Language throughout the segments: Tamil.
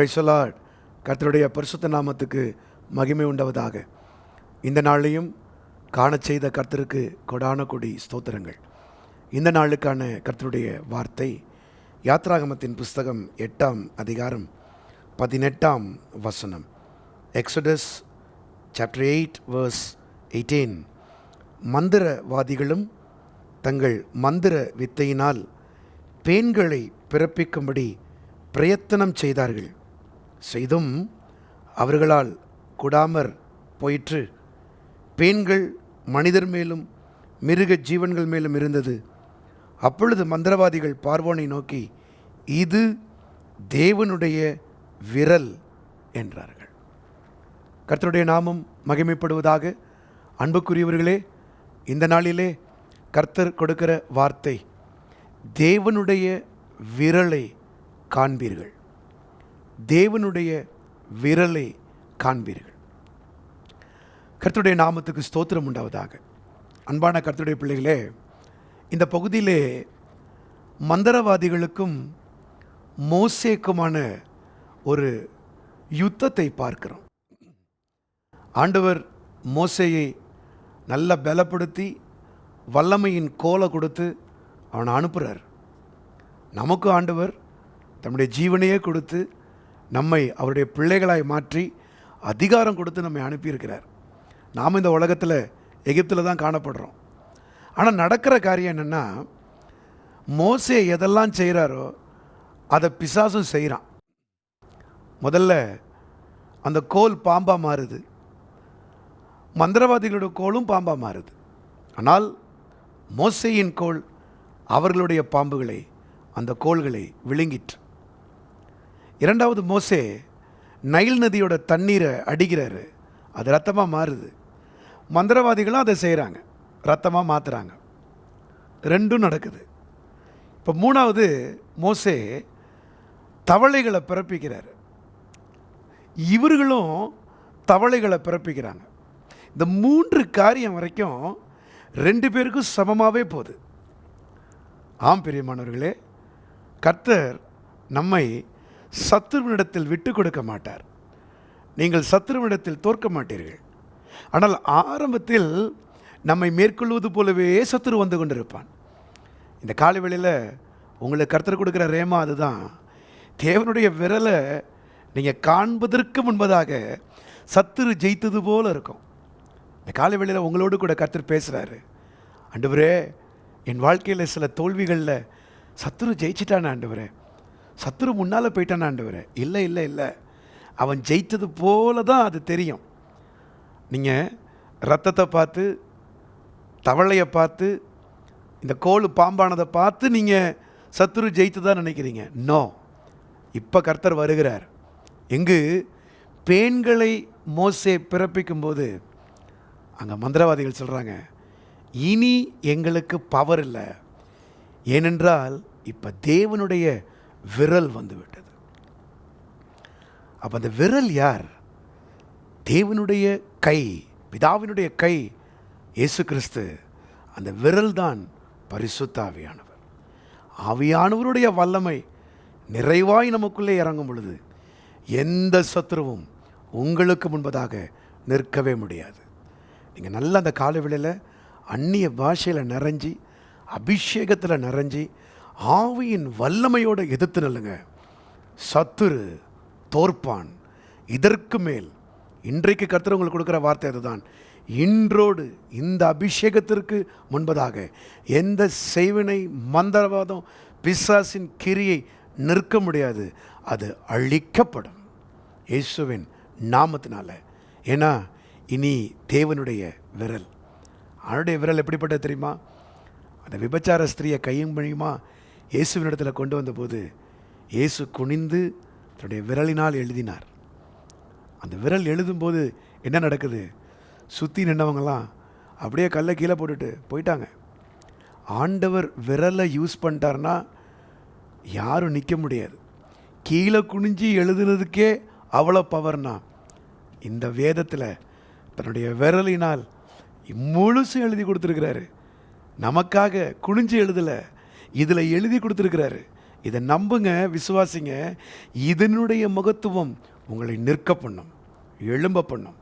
Praise the Lord. கர்த்தருடைய பரிசுத்த நாமத்துக்கு மகிமை உண்டாவதாக. இந்த நாளையும் காண செய்த கர்த்தருக்கு கொடான கொடி ஸ்தோத்திரங்கள். இந்த நாளுக்கான கர்த்தருடைய வார்த்தை யாத்ராகமத்தின் புஸ்தகம் 8ஆம் அதிகாரம் 18ஆம் வசனம். Exodus chapter 8 verse 18. மந்திரவாதிகளும் தங்கள் மந்திர வித்தையினால் பேன்களை பிறப்பிக்கும்படி பிரயத்தனம் செய்தார்கள். செய்தும் அவர்களால் கூடாமற் போயிற்று. பேன்கள் மனிதர் மேலும் மிருக ஜீவன்கள் மேலும் இருந்தது. அப்பொழுது மந்திரவாதிகள் பார்வோனை நோக்கி, இது தேவனுடைய விரல் என்றார்கள். கர்த்தருடைய நாமம் மகிமைப்படுவதாக. அன்புக்குரியவர்களே, இந்த நாளிலே கர்த்தர் கொடுக்கிற வார்த்தை, தேவனுடைய விரலை காண்பீர்கள். தேவனுடைய விரலை காண்பீர்கள். கர்த்தருடைய நாமத்துக்கு ஸ்தோத்திரம் உண்டாவதாக. அன்பான கர்த்தருடைய பிள்ளைகளே, இந்த பகுதியிலே மந்திரவாதிகளுக்கும் மோசேக்குமான ஒரு யுத்தத்தை பார்க்கிறோம். ஆண்டவர் மோசேயை நல்ல பலப்படுத்தி வல்லமையின் கோலை கொடுத்து அவனை அனுப்புகிறார். நமக்கு ஆண்டவர் தம்முடைய ஜீவனையே கொடுத்து நம்மை அவருடைய பிள்ளைகளாய் மாற்றி அதிகாரம் கொடுத்து நம்மை அனுப்பியிருக்கிறார். நாம் இந்த உலகத்தில் எகிப்தில் தான் காணப்படுறோம். ஆனால் நடக்கிற காரியம் என்னென்னா, மோசே எதெல்லாம் செய்கிறாரோ அதை பிசாசும் செய்கிறான். முதல்ல அந்த கோல் பாம்பாக மாறுது. மந்திரவாதிகளோட கோலும் பாம்பாக மாறுது. ஆனால் மோசேயின் கோல் அவர்களுடைய பாம்புகளை, அந்த கோள்களை விழுங்கிற்று. இரண்டாவது, மோசே நைல் நதியோட தண்ணீரை அடிக்கிறாரு, அது ரத்தமாக மாறுது. மந்திரவாதிகளும் அதை செய்கிறாங்க, ரத்தமாக மாற்றுறாங்க. ரெண்டும் நடக்குது. இப்போ மூணாவது, மோசே தவளைகளை பிறப்பிக்கிறார். இவர்களும் தவளைகளை பிறப்பிக்கிறாங்க. இந்த மூன்று காரியம் வரைக்கும் ரெண்டு பேருக்கும் சமமாகவே போகுது. ஆம் பிரியமானவர்களே, கர்த்தர் நம்மை சத்துருவினிடத்தில் விட்டு கொடுக்க மாட்டார். நீங்கள் சத்துருவினிடத்தில் தோற்க மாட்டீர்கள். ஆனால் ஆரம்பத்தில் நம்மை மேற்கொள்வது போலவே சத்துரு வந்து கொண்டிருப்பான். இந்த காலை வேளையில் உங்களுக்கு கர்த்தர் கொடுக்குற ரேமா அதுதான். தேவனுடைய விரலை நீங்கள் காண்பதற்கு முன்பதாக சத்துரு ஜெயித்தது போல் இருக்கும். இந்த காலை வேளையில் உங்களோடு கூட கர்த்தர் பேசுகிறாரு. ஆண்டவரே, என் வாழ்க்கையில் சில தோல்விகளில் சத்துரு ஜெயிச்சிட்டான ஆண்டவரே, சத்துரு முன்னால் போயிட்டான ஆண்டவரே. இல்லை இல்லை இல்லை, அவன் ஜெயித்தது போல தான் அது தெரியும். நீங்கள் ரத்தத்தை பார்த்து, தவளையை பார்த்து, இந்த கோல் பாம்பானதை பார்த்து நீங்கள் சத்துரு ஜெயித்து தான் நினைக்கிறீங்க. நோ, இப்போ கர்த்தர் வருகிறார். எங்கு பேன்களை மோசே பிறப்பிக்கும்போது அங்கே மந்திரவாதிகள் சொல்கிறாங்க, இனி எங்களுக்கு பவர் இல்லை, ஏனென்றால் இப்போ தேவனுடைய விரல் வந்து விட்டது. அப்போ அந்த விரல் யார்? தேவனுடைய கை, பிதாவினுடைய கை, இயேசு கிறிஸ்து. அந்த விரல் தான் பரிசுத்த ஆவியானவர். ஆவியானவருடைய வல்லமை நிறைவாய் நமக்குள்ளே இறங்கும் பொழுது எந்த சத்துருவும் உங்களுக்கு முன்பதாக நிற்கவே முடியாது. நீங்கள் நல்லா அந்த காலை வேளையில் அந்நிய பாஷையில் நிறைஞ்சி, அபிஷேகத்தில் நிறைஞ்சி, ஆவியின் வல்லமையோடு எதிர்த்து நில்லுங்க. சத்துரு தோற்பான். இதற்கு மேல் இன்றைக்கு கர்த்தர் உங்களுக்கு கொடுக்குற வார்த்தை அதுதான். இன்றோடு இந்த அபிஷேகத்திற்கு முன்பதாக எந்த செய்வினை, மந்திரவாதம், பிசாசின் கிரியை நிற்க முடியாது. அது அழிக்கப்படும் இயேசுவின் நாமத்தினால. ஏன்னா இனி தேவனுடைய விரல், அவனுடைய விரல் எப்படிப்பட்டது தெரியுமா? அந்த விபச்சார ஸ்திரியை கையும் பழியுமா இயேசுவினிடத்தில் கொண்டு வந்தபோது இயேசு குனிந்து தன்னுடைய விரலினால் எழுதினார். அந்த விரல் எழுதும்போது என்ன நடக்குது? சுற்றி நின்றவங்களாம் அப்படியே கல்லை கீழே போட்டுட்டு போயிட்டாங்க. ஆண்டவர் விரலை யூஸ் பண்ணிட்டார்னா யாரும் நிற்க முடியாது. கீழே குனிஞ்சி எழுதுனதுக்கே அவ்வளோ பவர்னா, இந்த வேதத்தில் தன்னுடைய விரலினால் முழுசும் எழுதி கொடுத்துருக்கிறாரு. நமக்காக குனிஞ்சு எழுதலை, இதில் எழுதி கொடுத்துருக்கிறாரு. இதை நம்புங்க, விசுவாசிங்க. இதனுடைய மகத்துவம் உங்களை நிற்க பண்ணும், எழும்ப பண்ணும்,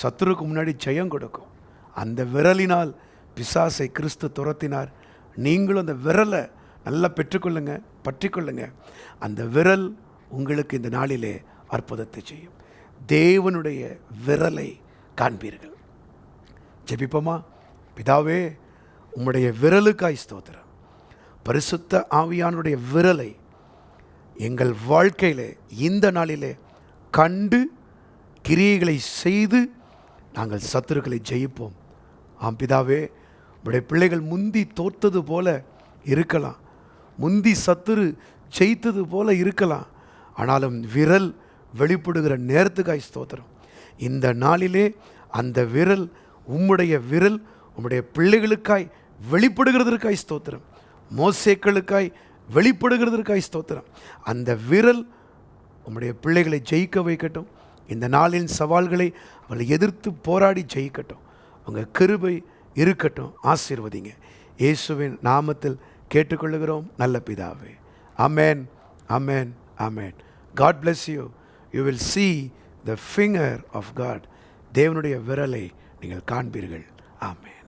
சத்துருக்கு முன்னாடி ஜெயம் கொடுக்கும். அந்த விரலினால் பிசாசை கிறிஸ்து துரத்தினார். நீங்களும் அந்த விரலை நல்லா பெற்றுக்கொள்ளுங்க, பற்றிக்கொள்ளுங்க. அந்த விரல் உங்களுக்கு இந்த நாளிலே அற்புதத்தை செய்யும். தேவனுடைய விரலை காண்பீர்கள். ஜெபிப்போமா? பிதாவே, உம்முடைய விரலுக்காய் ஸ்தோத்திரம். பரிசுத்த ஆவியானுடைய விரலை எங்கள் வாழ்க்கையிலே இந்த நாளிலே கண்டு கிரியைகளை செய்து நாங்கள் சத்துருக்களை ஜெயிப்போம். ஆம் பிதாவே, உடைய பிள்ளைகள் முந்தி தோற்றது போல இருக்கலாம், முந்தி சத்துரு ஜெயித்தது போல இருக்கலாம். ஆனாலும் விரல் வெளிப்படுகிற நேரத்துக்காய் ஸ்தோத்திரம். இந்த நாளிலே அந்த விரல், உம்முடைய விரல் உம்முடைய பிள்ளைகளுக்காய் வெளிப்படுகிறதற்காய் ஸ்தோத்திரம். மோசேக்களுக்காய் வெளிப்படுகிறதற்காய் ஸ்தோத்திரம். அந்த விரல் உம்முடைய பிள்ளைகளை ஜெயிக்க வைக்கட்டும். இந்த நாளின் சவால்களை அவளை எதிர்த்து போராடி ஜெயிக்கட்டும். உங்கள் கிருபை இருக்கட்டும். ஆசீர்வதிங்க. இயேசுவின் நாமத்தில் கேட்டுக்கொள்ளுகிறோம் நல்ல பிதாவே. ஆமென், ஆமென், ஆமென். God bless you. You will see the finger of God. தேவனுடைய விரலை நீங்கள் காண்பீர்கள். ஆமென்.